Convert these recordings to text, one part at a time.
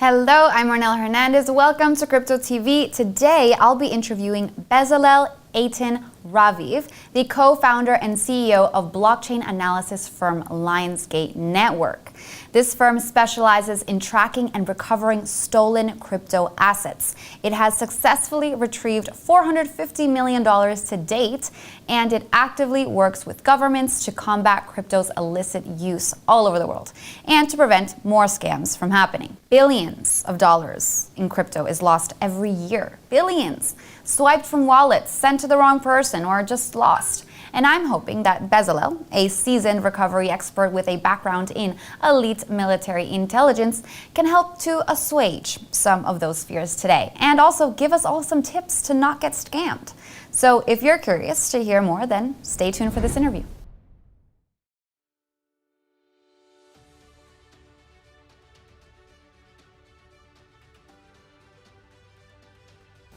Hello, I'm Ornella Hernandez. Welcome to Crypto TV. Today, I'll be interviewing Bezalel Eithan Raviv, the co-founder and CEO of blockchain analysis firm Lionsgate Network. This firm specializes in tracking and recovering stolen crypto assets. It has successfully retrieved $450 million to date, and it actively works with governments to combat crypto's illicit use all over the world and to prevent more scams from happening. Billions of dollars in crypto is lost every year. Billions. Swiped from wallets, sent to the wrong person, or just lost. And I'm hoping that Bezalel, a seasoned recovery expert with a background in elite military intelligence, can help to assuage some of those fears today and also give us all some tips to not get scammed. So if you're curious to hear more, then stay tuned for this interview.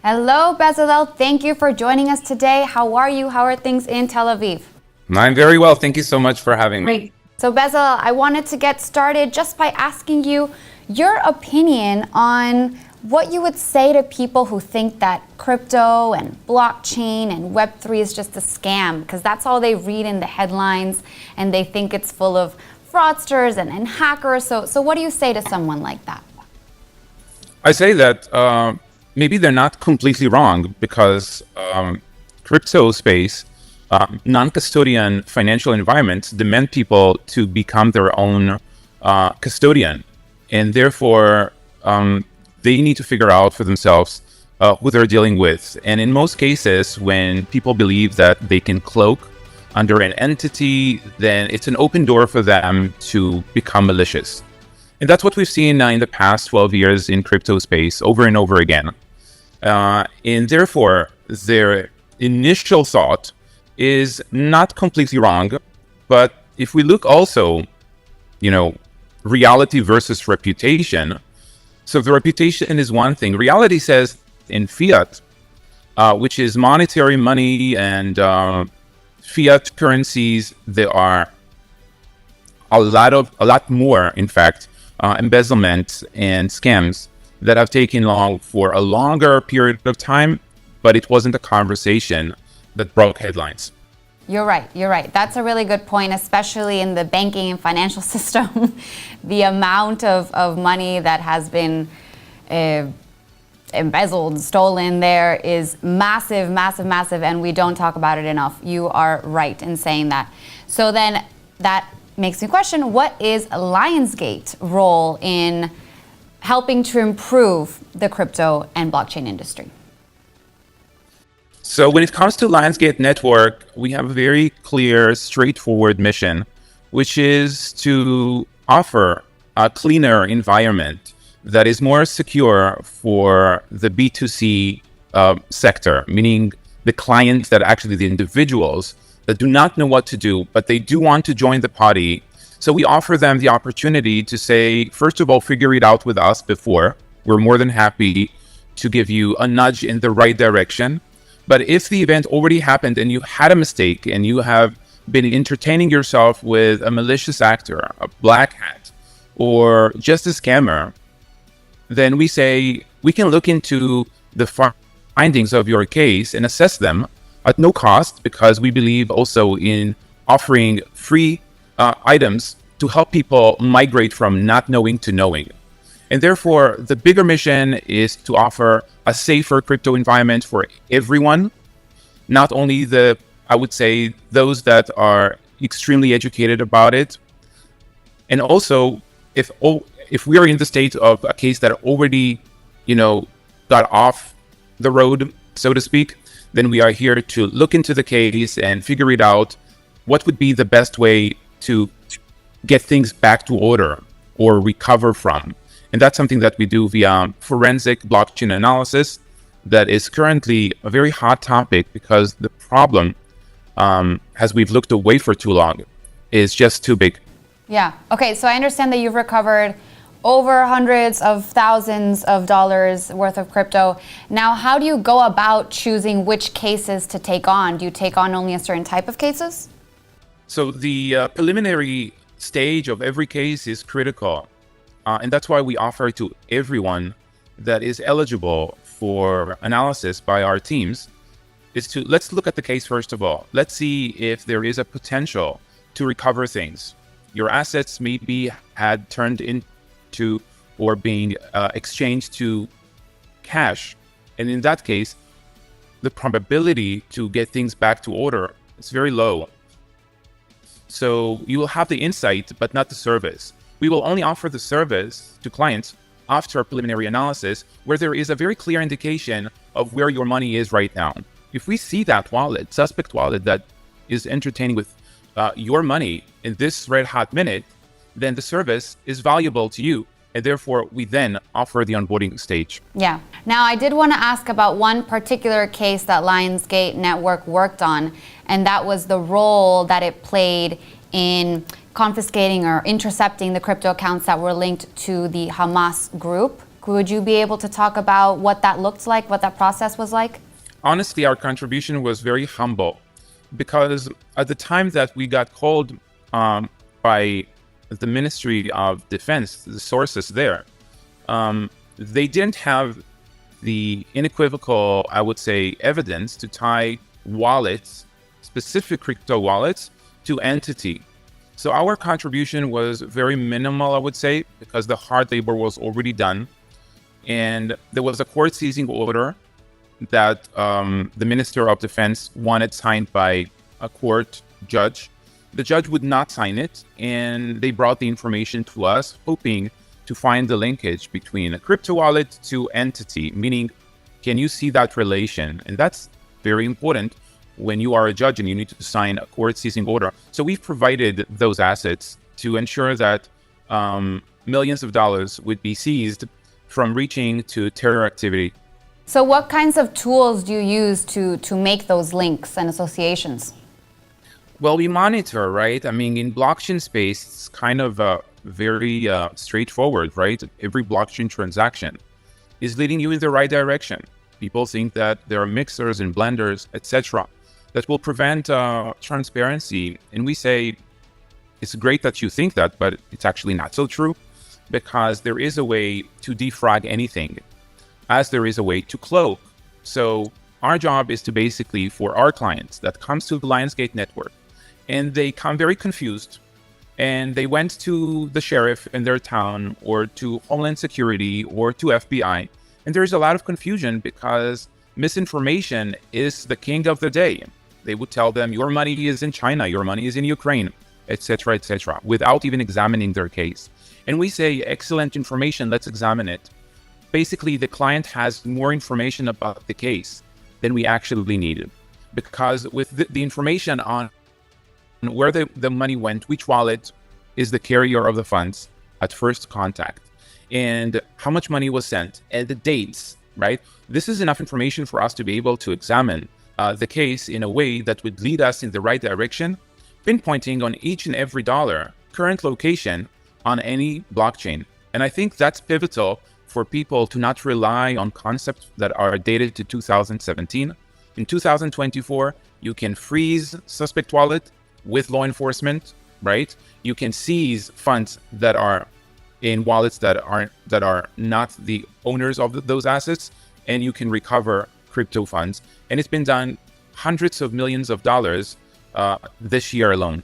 Hello, Bezalel. Thank you for joining us today. How are you? How are things in Tel Aviv? I'm very well. Thank you so much for having me. Great. So, Bezalel, I wanted to get started just by asking you your opinion on what you would say to people who think that crypto and blockchain and Web3 is just a scam, because that's all they read in the headlines and they think it's full of fraudsters and hackers. So what do you say to someone like that? I say that maybe they're not completely wrong, because crypto space, non-custodian financial environments demand people to become their own custodian. And therefore, they need to figure out for themselves who they're dealing with. And in most cases, when people believe that they can cloak under an entity, then it's an open door for them to become malicious. And that's what we've seen in the past 12 years in crypto space over and over again. And therefore, their initial thought is not completely wrong. But if we look also, reality versus reputation. So the reputation is one thing. Reality says in fiat, which is monetary money and fiat currencies, there are a lot more, in fact, embezzlement and scams that have taken long for a longer period of time, but it wasn't a conversation that broke headlines. You're right. That's a really good point, especially in the banking and financial system. The amount of money that has been embezzled, stolen there is massive, and we don't talk about it enough. You are right in saying that. So then that makes me question, what is Lionsgate's role in helping to improve the crypto and blockchain industry? So when it comes to Lionsgate Network, we have a very clear, straightforward mission, which is to offer a cleaner environment that is more secure for the B2C sector, meaning the clients that actually the individuals that do not know what to do, but they do want to join the party. So we offer them the opportunity to say, first of all, figure it out with us before. We're more than happy to give you a nudge in the right direction. But if the event already happened and you had a mistake and you have been entertaining yourself with a malicious actor, a black hat, or just a scammer, then we say we can look into the findings of your case and assess them at no cost, because we believe also in offering free items to help people migrate from not knowing to knowing. And therefore, the bigger mission is to offer a safer crypto environment for everyone, not only I would say, those that are extremely educated about it. And also, if we are in the state of a case that already, got off the road, so to speak, then we are here to look into the case and figure it out. What would be the best way to get things back to order or recover from? And that's something that we do via forensic blockchain analysis that is currently a very hot topic, because the problem, as we've looked away for too long, is just too big. Yeah. Okay. So I understand that you've recovered over hundreds of thousands of dollars worth of crypto. Now, how do you go about choosing which cases to take on? Do you take on only a certain type of cases? So the preliminary stage of every case is critical. And that's why we offer to everyone that is eligible for analysis by our teams is to, let's look at the case first of all. Let's see if there is a potential to recover things. Your assets maybe had turned into or being exchanged to cash. And in that case, the probability to get things back to order is very low. So you will have the insight, but not the service. We will only offer the service to clients after a preliminary analysis where there is a very clear indication of where your money is right now. If we see that wallet, suspect wallet, that is entertaining with your money in this red hot minute, then the service is valuable to you. And therefore, we then offer the onboarding stage. Yeah. Now, I did want to ask about one particular case that Lionsgate Network worked on, and that was the role that it played in confiscating or intercepting the crypto accounts that were linked to the Hamas group. Would you be able to talk about what that looked like, what that process was like? Honestly, our contribution was very humble because at the time that we got called by the Ministry of Defense, the sources there, they didn't have the unequivocal, I would say, evidence to tie wallets, specific crypto wallets, to entity. So our contribution was very minimal, I would say, because the hard labor was already done. And there was a court seizing order that the Minister of Defense wanted signed by a court judge. The judge would not sign it, and they brought the information to us, hoping to find the linkage between a crypto wallet to entity, meaning, can you see that relation? And that's very important when you are a judge and you need to sign a court seizing order. So we've provided those assets to ensure that millions of dollars would be seized from reaching to terror activity. So what kinds of tools do you use to make those links and associations? Well, we monitor, right? I mean, in blockchain space, it's kind of very straightforward, right? Every blockchain transaction is leading you in the right direction. People think that there are mixers and blenders, etc., that will prevent transparency. And we say, it's great that you think that, but it's actually not so true, because there is a way to defrag anything, as there is a way to cloak. So our job is to basically, for our clients that comes to the Lionsgate Network, and they come very confused, and they went to the sheriff in their town, or to Homeland Security, or to FBI, and there's a lot of confusion because misinformation is the king of the day. They would tell them, your money is in China, your money is in Ukraine, etc., etc., without even examining their case. And we say, excellent information, let's examine it. Basically, the client has more information about the case than we actually needed, because with the information on where the money went, which wallet is the carrier of the funds at first contact, and how much money was sent, and the dates, right? This is enough information for us to be able to examine the case in a way that would lead us in the right direction, pinpointing on each and every dollar current location on any blockchain. And I think that's pivotal for people to not rely on concepts that are dated to 2017. In 2024, you can freeze suspect wallet with law enforcement, right? You can seize funds that are in wallets that are not the owners of those assets, and you can recover crypto funds. And it's been done hundreds of millions of dollars this year alone.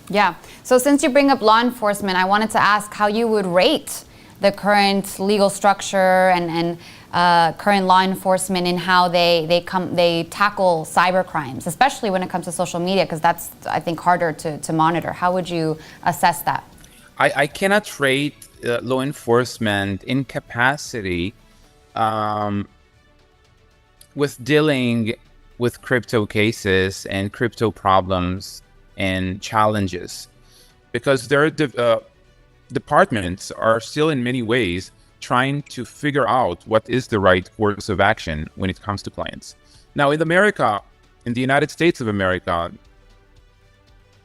Yeah. So since you bring up law enforcement, I wanted to ask how you would rate the current legal structure and current law enforcement in how they tackle cyber crimes, especially when it comes to social media, because that's, I think, harder to monitor. How would you assess that? I cannot rate law enforcement incapacity with dealing with crypto cases and crypto problems and challenges, because their departments are still in many ways trying to figure out what is the right course of action when it comes to clients. Now, in America, in the United States of America,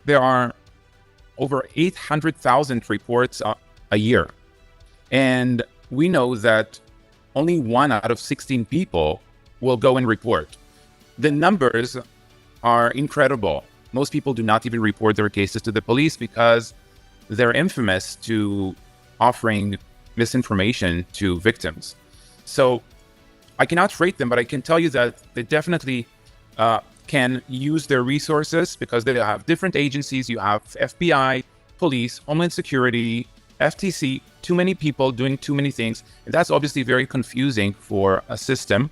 there are over 800,000 reports a year. And we know that only 1 out of 16 people will go and report. The numbers are incredible. Most people do not even report their cases to the police because they're infamous to offering misinformation to victims. So I cannot rate them, but I can tell you that they definitely can use their resources because they have different agencies. You have FBI, police, Homeland Security, FTC, too many people doing too many things. And that's obviously very confusing for a system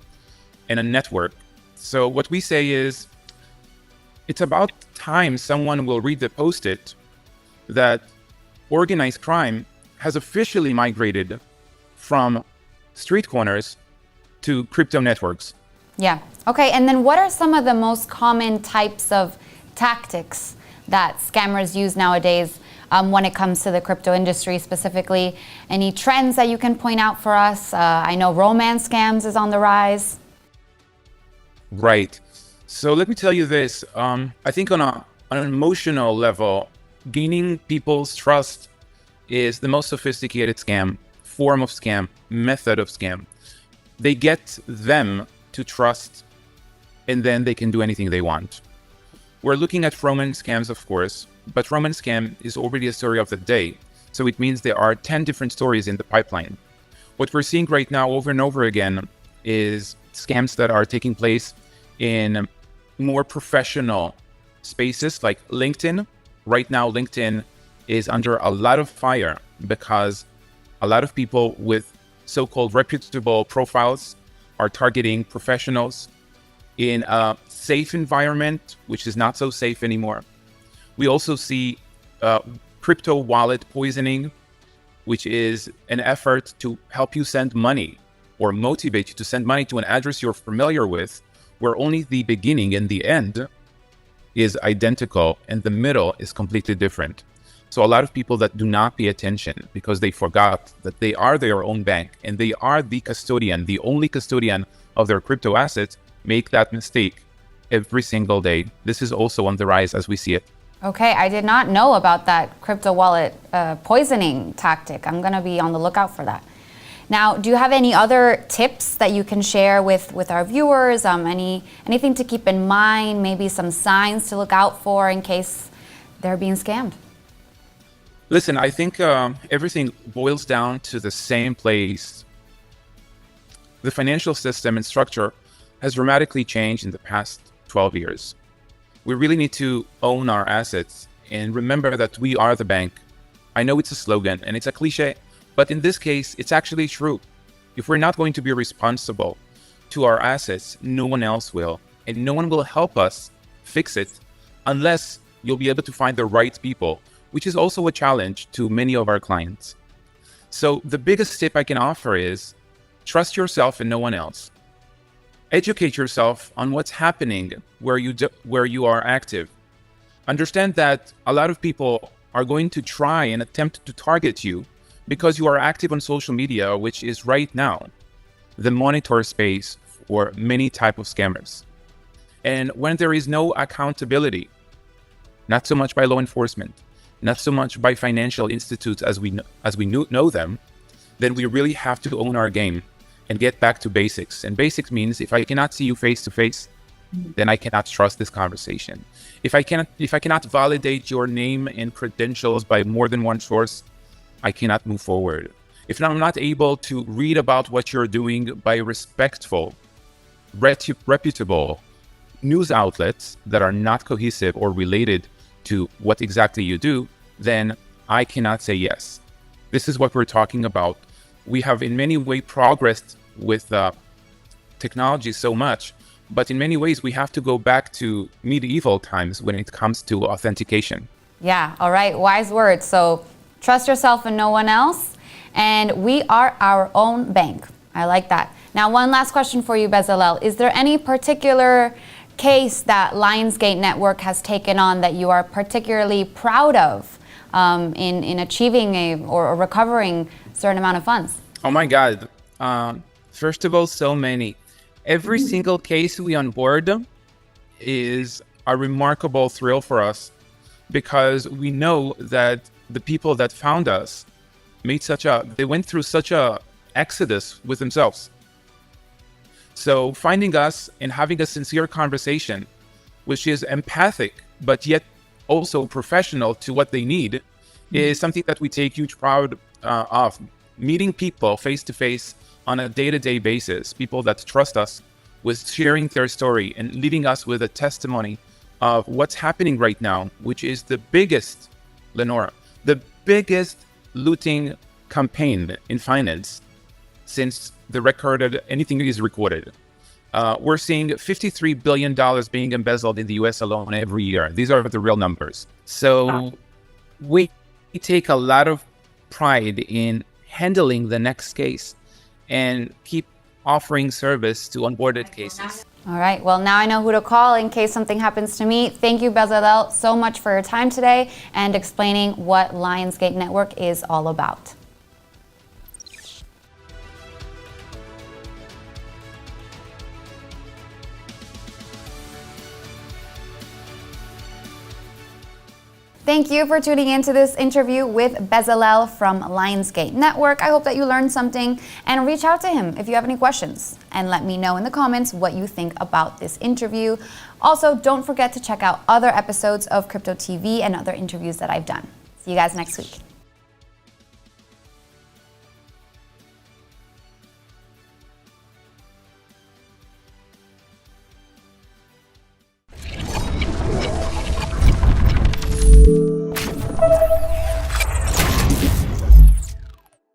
and a network. So what we say is, it's about time someone will read the post-it that organized crime has officially migrated from street corners to crypto networks. Yeah. Okay. And then what are some of the most common types of tactics that scammers use nowadays when it comes to the crypto industry specifically? Any trends that you can point out for us? I know romance scams is on the rise. Right. So let me tell you this. I think on an emotional level, gaining people's trust is the most sophisticated form of scam, method of scam. They get them to trust, and then they can do anything they want. We're looking at romance scams, of course, but romance scam is already a story of the day. So it means there are 10 different stories in the pipeline. What we're seeing right now over and over again is scams that are taking place in more professional spaces like LinkedIn. Right now, LinkedIn is under a lot of fire because a lot of people with so-called reputable profiles are targeting professionals in a safe environment, which is not so safe anymore. We also see crypto wallet poisoning, which is an effort to help you send money or motivate you to send money to an address you're familiar with, where only the beginning and the end is identical and the middle is completely different. So a lot of people that do not pay attention because they forgot that they are their own bank and they are the custodian, the only custodian of their crypto assets, make that mistake every single day. This is also on the rise as we see it. Okay, I did not know about that crypto wallet poisoning tactic. I'm going to be on the lookout for that. Now, do you have any other tips that you can share with our viewers? Anything to keep in mind, maybe some signs to look out for in case they're being scammed? Listen, I think everything boils down to the same place. The financial system and structure has dramatically changed in the past 12 years. We really need to own our assets and remember that we are the bank. I know it's a slogan and it's a cliche, but in this case, it's actually true. If we're not going to be responsible to our assets, no one else will. And no one will help us fix it unless you'll be able to find the right people, which is also a challenge to many of our clients. So the biggest tip I can offer is trust yourself and no one else. Educate yourself on what's happening where you are active. Understand that a lot of people are going to try and attempt to target you because you are active on social media, which is right now the monitor space for many type of scammers. And when there is no accountability, not so much by law enforcement, not so much by financial institutes as we know them, then we really have to own our game and get back to basics. And basics means if I cannot see you face to face, then I cannot trust this conversation. If I cannot validate your name and credentials by more than one source, I cannot move forward. If I'm not able to read about what you're doing by respectful, reputable news outlets that are not cohesive or related to what exactly you do, then I cannot say yes. This is what we're talking about. We have in many ways progressed with technology so much, but in many ways we have to go back to medieval times when it comes to authentication. Yeah, all right, wise words. So trust yourself and no one else, and we are our own bank. I like that. Now, one last question for you, Bezalel. Is there any particular case that Lionsgate Network has taken on that you are particularly proud of in achieving or recovering a certain amount of funds? Oh my God. First of all, so many. Every single case we onboard is a remarkable thrill for us because we know that the people that found us they went through such a exodus with themselves. So finding us and having a sincere conversation, which is empathic, but yet also professional to what they need, is something that we take huge pride of. Meeting people face to face on a day-to-day basis, people that trust us with sharing their story and leaving us with a testimony of what's happening right now, which is the biggest, Lenora, the biggest looting campaign in finance since anything is recorded. We're seeing $53 billion being embezzled in the US alone every year. These are the real numbers. So we take a lot of pride in handling the next case and keep offering service to onboarded cases. All right, well, now I know who to call in case something happens to me. Thank you, Bezalel, so much for your time today and explaining what Lionsgate Network is all about. Thank you for tuning in to this interview with Bezalel from Lionsgate Network. I hope that you learned something, and reach out to him if you have any questions, and let me know in the comments what you think about this interview. Also, don't forget to check out other episodes of Crypto TV and other interviews that I've done. See you guys next week.